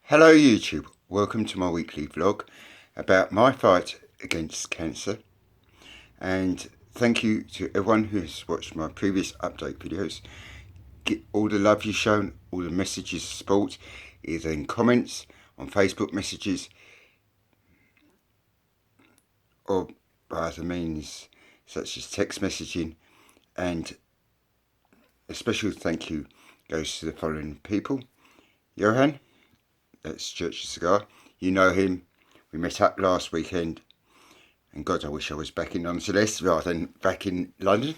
Hello YouTube, welcome to my weekly vlog about my fight against cancer, and thank you to everyone who has watched my previous update videos. Get all the love you've shown, all the messages of support, either in comments, on Facebook messages, or by other means such as text messaging. And a special thank you goes to the following people: Johan, that's Church Cigar, you know him, we met up last weekend, and God, I wish I was back in On-Celeste rather than back in London.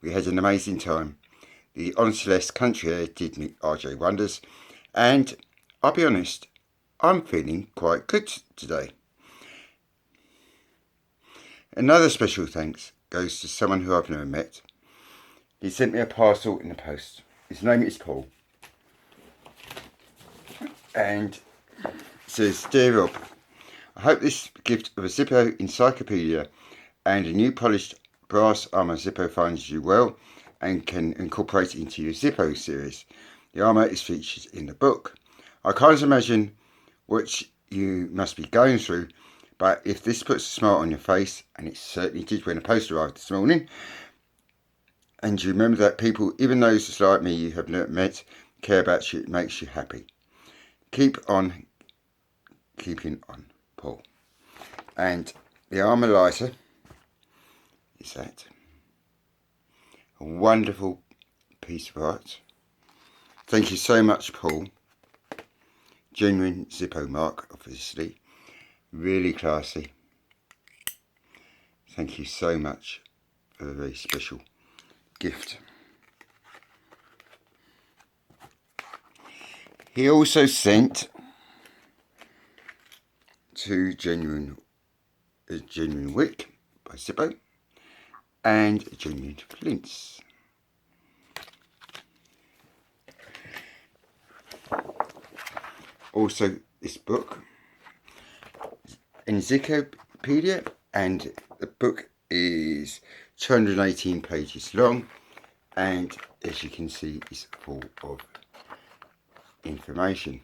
We had an amazing time. The On-Celeste country air did me RJ wonders, and I'll be honest, I'm feeling quite good today. Another special thanks goes to someone who I've never met. He sent me a parcel in the post. His name is Paul, and it says, "Dear Rob, I hope this gift of a Zippo encyclopedia and a new polished brass armour Zippo finds you well and can incorporate into your Zippo series. The armour is featured in the book. I can't imagine what you must be going through, but if this puts a smile on your face, and it certainly did when the post arrived this morning, and you remember that people, even those just like me you have never met, care about you, it makes you happy. Keep on keeping on, Paul." And the armour lighter is that. A wonderful piece of art. Thank you so much, Paul. Genuine Zippo mark, obviously. Really classy. Thank you so much for a very special gift. He also sent two genuine wick by Zippo and genuine flints. Also this book, encyclopedia, and the book is 218 pages long, and as you can see is full of information.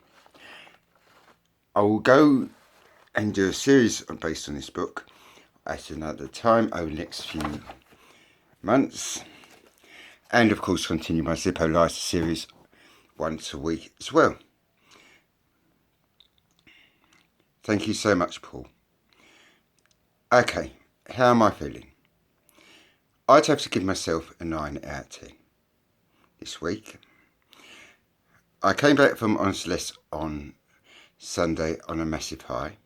I will go and do a series based on this book at another time over the next few months, and of course continue my Zippo lighter series once a week as well. Thank you so much, Paul. Okay, how am I feeling? I'd have to give myself a 9 out of 10 this week. I came back from On-Celeste on Sunday on a massive high.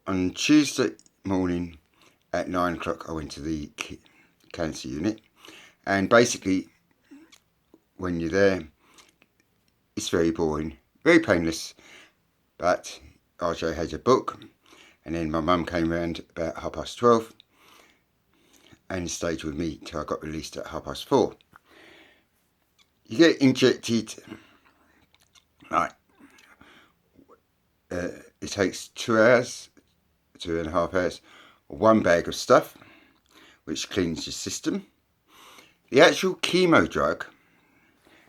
On Tuesday morning at 9 o'clock I went to the cancer unit, and basically when you're there it's very boring, very painless, but RJ had a book, and then my mum came round about 12:30 and stayed with me till I got released at 4:30. You get injected, right, it takes 2 hours, 2.5 hours, one bag of stuff which cleans your system. The actual chemo drug,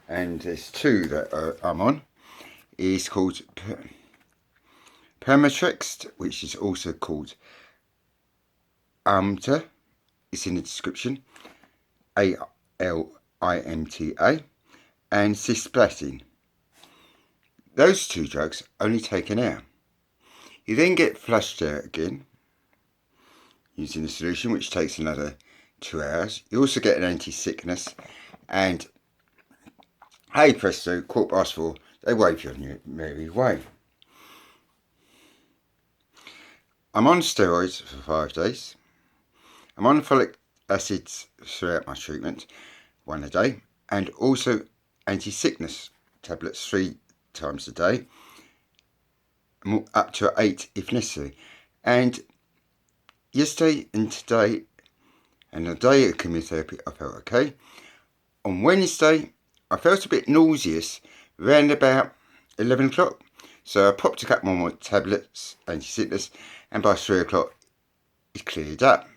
and there's two that I'm on, is called PEMETREXED, which is also called ALIMTA. It's in the description. ALIMTA, and CISPLATIN. Those two drugs only take an hour. You then get flushed out again using the solution, which takes another 2 hours. You also get an anti-sickness, and hey presto, 4:15, they wave you on your merry way. I'm on steroids for 5 days. I'm on folic acids throughout my treatment, 1 a day, and also anti-sickness tablets 3 times a day, up to 8 if necessary. And yesterday and today and the day of chemotherapy I felt okay. On Wednesday I felt a bit nauseous around about 11 o'clock, so I popped a couple more tablets, anti-sickness, and by 3 o'clock it cleared up.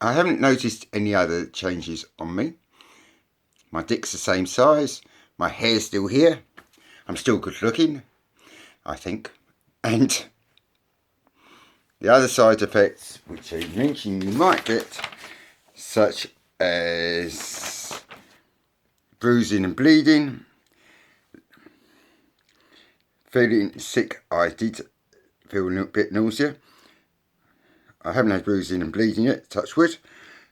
I haven't noticed any other changes on me. My dick's the same size. My hair's still here. I'm still good looking, I think. And the other side effects, which I mentioned you might get, such as bruising and bleeding, feeling sick. I did feel a little bit nausea. I haven't had bruising and bleeding yet, touch wood.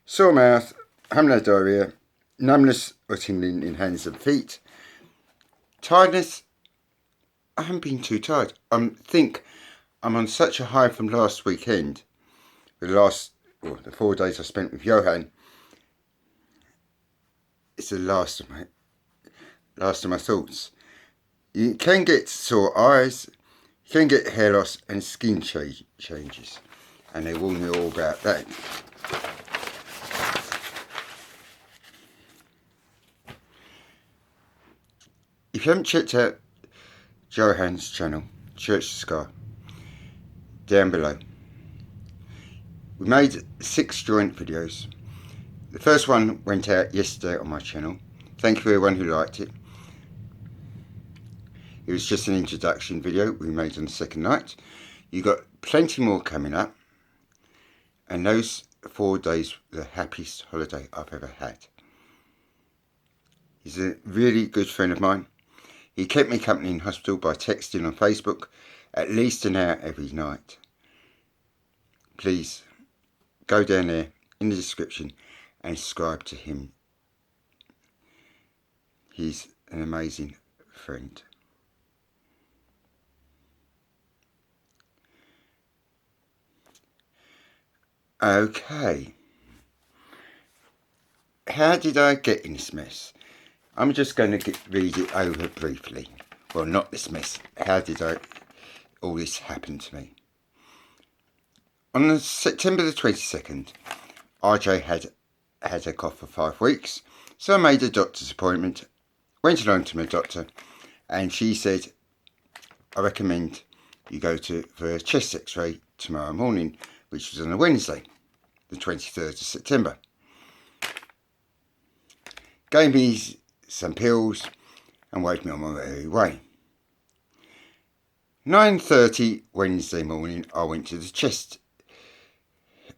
Sore mouth, haven't had diarrhea, numbness or tingling in hands and feet. Tiredness, I haven't been too tired. I think I'm on such a high from last weekend. The 4 days I spent with Johan. It's the last of my thoughts. You can get sore eyes, you can get hair loss and skin changes. And they warn you all about that. If you haven't checked out Johan's channel, Church Sky, down below. We made 6 joint videos. The first one went out yesterday on my channel. Thank you for everyone who liked it. It was just an introduction video we made on the second night. You got plenty more coming up. And those 4 days were the happiest holiday I've ever had. He's a really good friend of mine. He kept me company in hospital by texting on Facebook at least an hour every night. Please go down there in the description and subscribe to him. He's an amazing friend. Okay. How did I get in this mess? I'm just going to read it over briefly. Well, not this mess. How did all this happen to me? On September the 22nd, RJ had a cough for 5 weeks, so I made a doctor's appointment, went along to my doctor, and she said, I recommend you go for a chest x-ray tomorrow morning, which was on a Wednesday, the 23rd of September. Gave me some pills and waved me on my merry way. 9:30 Wednesday morning, I went to the chest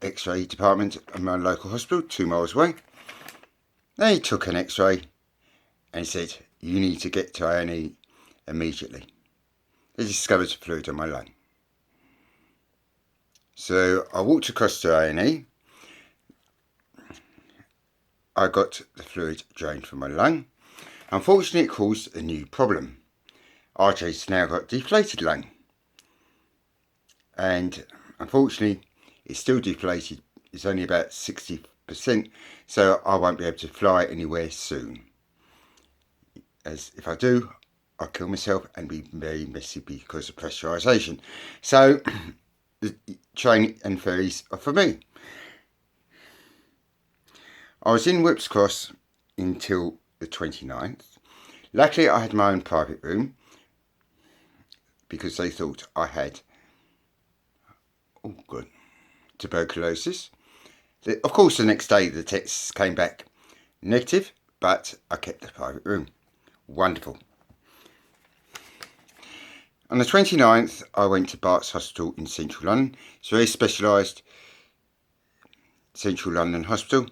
x-ray department at my local hospital, 2 miles away. They took an x-ray and said, you need to get to A&E immediately. They discovered fluid on my lung. So I walked across to A&E. I got the fluid drained from my lung. Unfortunately, it caused a new problem. RJ's now got deflated lung. And unfortunately, it's still deflated. It's only about 60%, so I won't be able to fly anywhere soon. As if I do, I'll kill myself and be very messy because of pressurisation. So the train and ferries are for me. I was in Whipps Cross until the 29th. Luckily, I had my own private room because they thought I had tuberculosis. Of course, the next day the tests came back negative, but I kept the private room. Wonderful. On the 29th, I went to Bart's Hospital in Central London. It's a very specialised Central London hospital.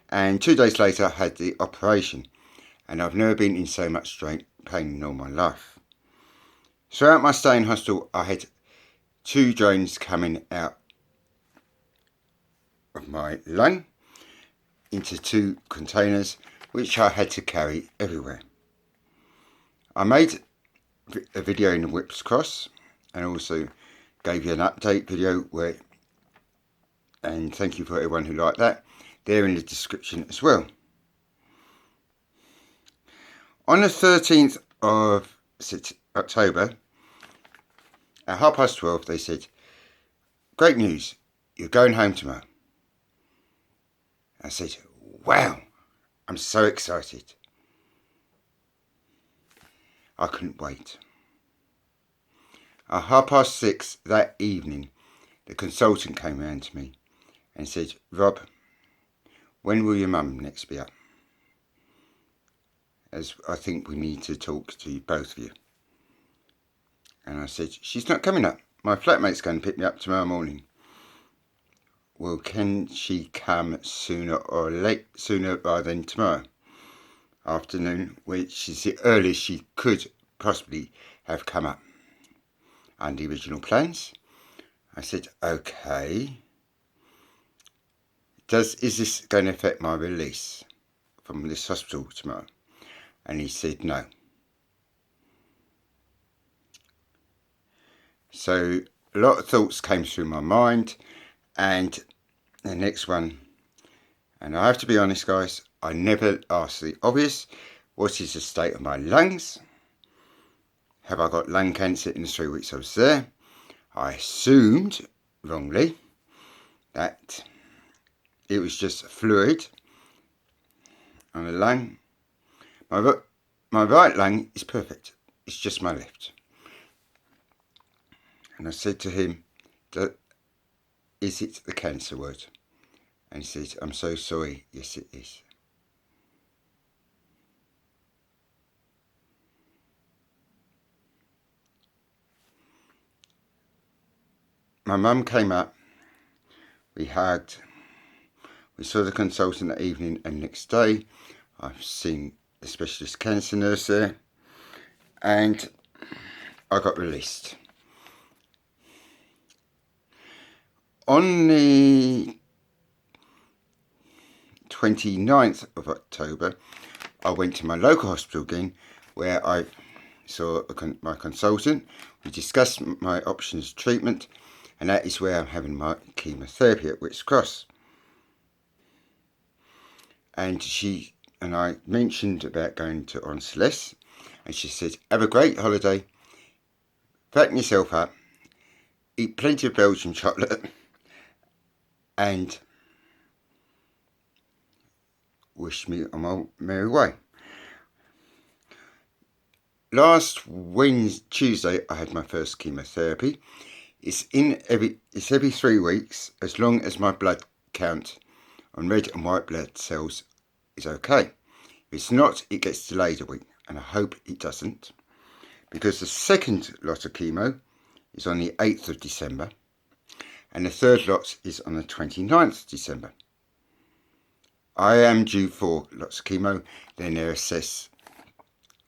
And 2 days later, I had the operation. And I've never been in so much pain in all my life. Throughout my stay in hospital, I had 2 drains coming out of my lung into 2 containers, which I had to carry everywhere. I made a video in the Whipps Cross and also gave you an update video and thank you for everyone who liked that. They're in the description as well. On the 13th of October, at 12:30, they said, great news, you're going home tomorrow. I said, wow, I'm so excited. I couldn't wait. At 6:30 that evening, the consultant came round to me and said, Rob, when will your mum next be up? As I think we need to talk to both of you. And I said, she's not coming up. My flatmate's going to pick me up tomorrow morning. Well, can she come sooner rather than tomorrow afternoon, which is the earliest she could possibly have come up under the original plans? I said, okay. Is this going to affect my release from this hospital tomorrow? And he said no. So a lot of thoughts came through my mind, and the next one, and I have to be honest guys, I never asked the obvious. What is the state of my lungs? Have I got lung cancer in the 3 weeks I was there? I assumed, wrongly, that it was just fluid on the lung. My right lung is perfect. It's just my left. And I said to him, is it the cancer word? And he said, I'm so sorry. Yes, it is. My mum came up. We hugged. We saw the consultant that evening, and next day I've seen a specialist cancer nurse there, and I got released. On the 29th of October, I went to my local hospital again, where I saw my consultant. We discussed my options of treatment, and that is where I'm having my chemotherapy at Whit's Cross. And I mentioned about going to Onsles, and she said, have a great holiday, fatten yourself up, eat plenty of Belgian chocolate, and wish me on my merry way. Last Tuesday, I had my first chemotherapy. It's every 3 weeks, as long as my blood count on red and white blood cells is okay. If it's not, it gets delayed a week, and I hope it doesn't, because the second lot of chemo is on the 8th of December, and the third lot is on the 29th of December. I am due 4 lots of chemo, then they assess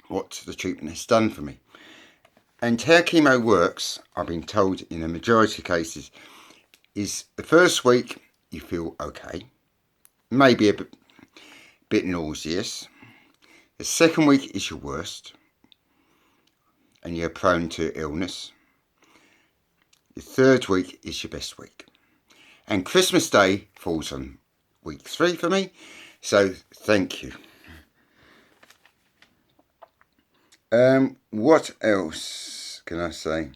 what the treatment has done for me. And how chemo works, I've been told in the majority of cases, is the first week you feel okay, maybe a bit nauseous. The second week is your worst, and you're prone to illness. The third week is your best week. And Christmas Day falls on week 3 for me, so thank you. What else can I say?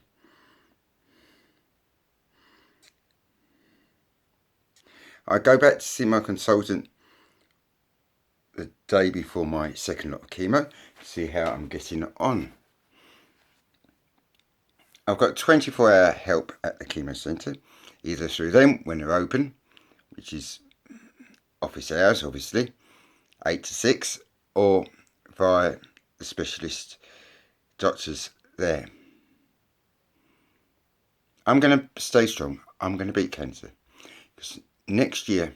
I go back to see my consultant the day before my second lot of chemo to see how I'm getting on. I've got 24-hour help at the chemo centre, either through them when they're open, which is office hours obviously, 8 to 6, or via the specialist doctors there. I'm going to stay strong. I'm going to beat cancer. Because next year,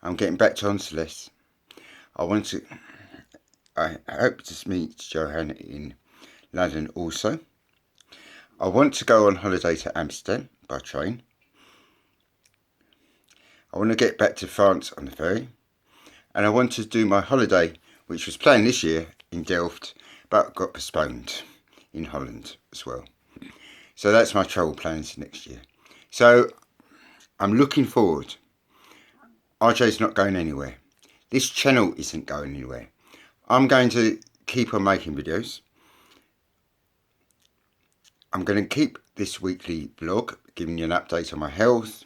I'm getting back to Onsles. I hope to meet Johanna in London also. I want to go on holiday to Amsterdam by train. I want to get back to France on the ferry. And I want to do my holiday, which was planned this year in Delft, but got postponed in Holland as well. So that's my travel plans next year. So I'm looking forward. RJ's not going anywhere. This channel isn't going anywhere. I'm going to keep on making videos. I'm going to keep this weekly vlog giving you an update on my health,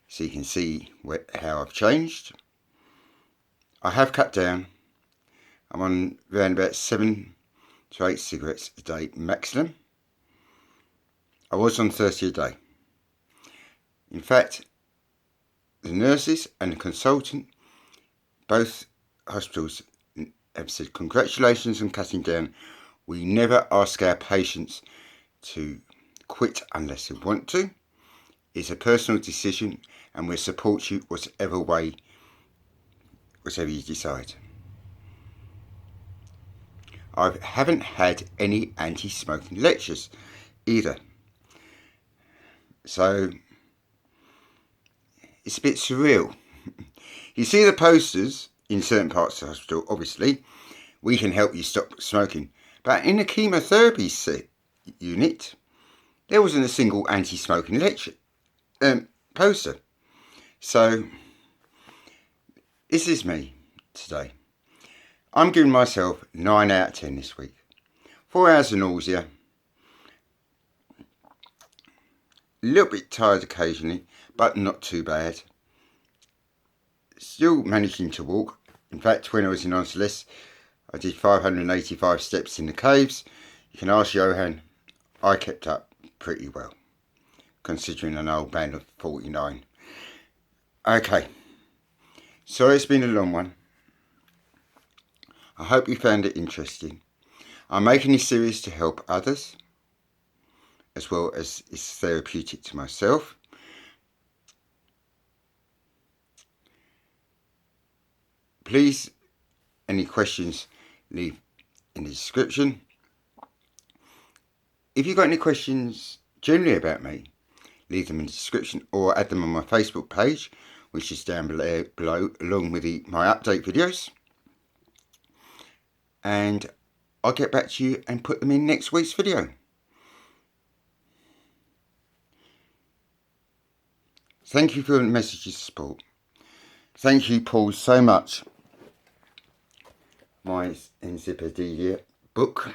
so you can see how I've changed. I have cut down. I'm on around about 7 to 8 cigarettes a day maximum. I was on 30 a day. In fact, the nurses and the consultant both hospitals have said congratulations on cutting down. We never ask our patients to quit unless they want to. It's a personal decision and we'll support you whatever you decide. I haven't had any anti-smoking lectures either. So it's a bit surreal. You see the posters in certain parts of the hospital, obviously. We can help you stop smoking. But in the chemotherapy unit, there wasn't a single anti-smoking lecture poster. So this is me today. I'm giving myself 9 out of 10 this week. 4 hours of nausea. A little bit tired occasionally, but not too bad. Still managing to walk. In fact, when I was in Onsales, I did 585 steps in the caves. You can ask Johan, I kept up pretty well, considering an old man of 49. Okay, sorry it's been a long one. I hope you found it interesting. I'm making this series to help others, as well as it's therapeutic to myself. Please, any questions, leave in the description. If you've got any questions generally about me, leave them in the description or add them on my Facebook page, which is down below along with my update videos. And I'll get back to you and put them in next week's video. Thank you for the messages of support. Thank you, Paul, so much. My encyclopedia book.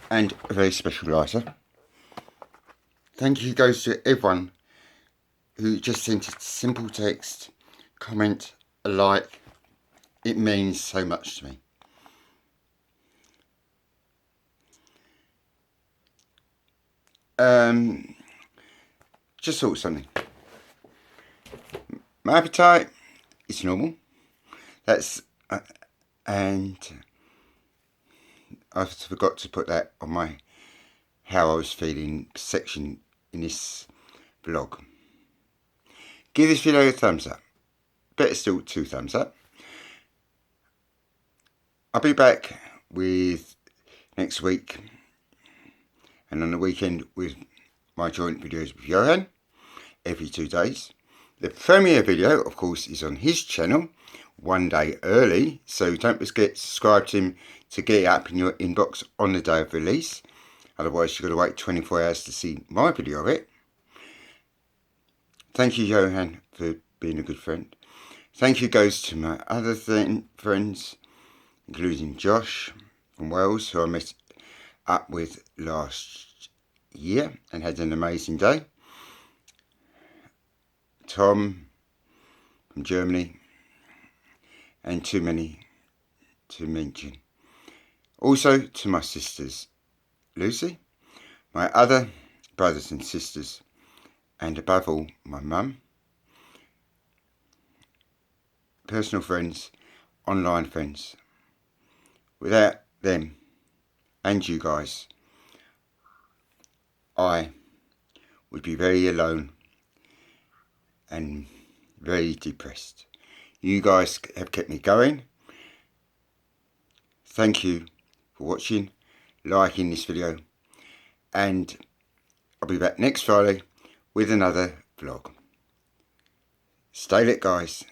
And a very special writer. Thank you goes to everyone who just sent a simple text, comment, a like. It means so much to me. Just thought something. My appetite is normal. And I forgot to put that on my how I was feeling section in this vlog. Give this video a thumbs up. Better still, 2 thumbs up. I'll be back with next week and on the weekend with my joint videos with Johan every 2 days. The premiere video, of course, is on his channel 1 day early, so don't forget to subscribe to him to get it up in your inbox on the day of release. Otherwise, you've got to wait 24 hours to see my video of it. Thank you, Johan, for being a good friend. Thank you goes to my other friends, including Josh from Wales, who I met up with last year and had an amazing day. Tom from Germany, and too many to mention. Also to my sisters, Lucy, my other brothers and sisters, and above all, my mum, personal friends, online friends. Without them and you guys, I would be very alone and very depressed. You guys have kept me going. Thank you for watching, liking this video, and I'll be back next Friday with another vlog. Stay lit, guys.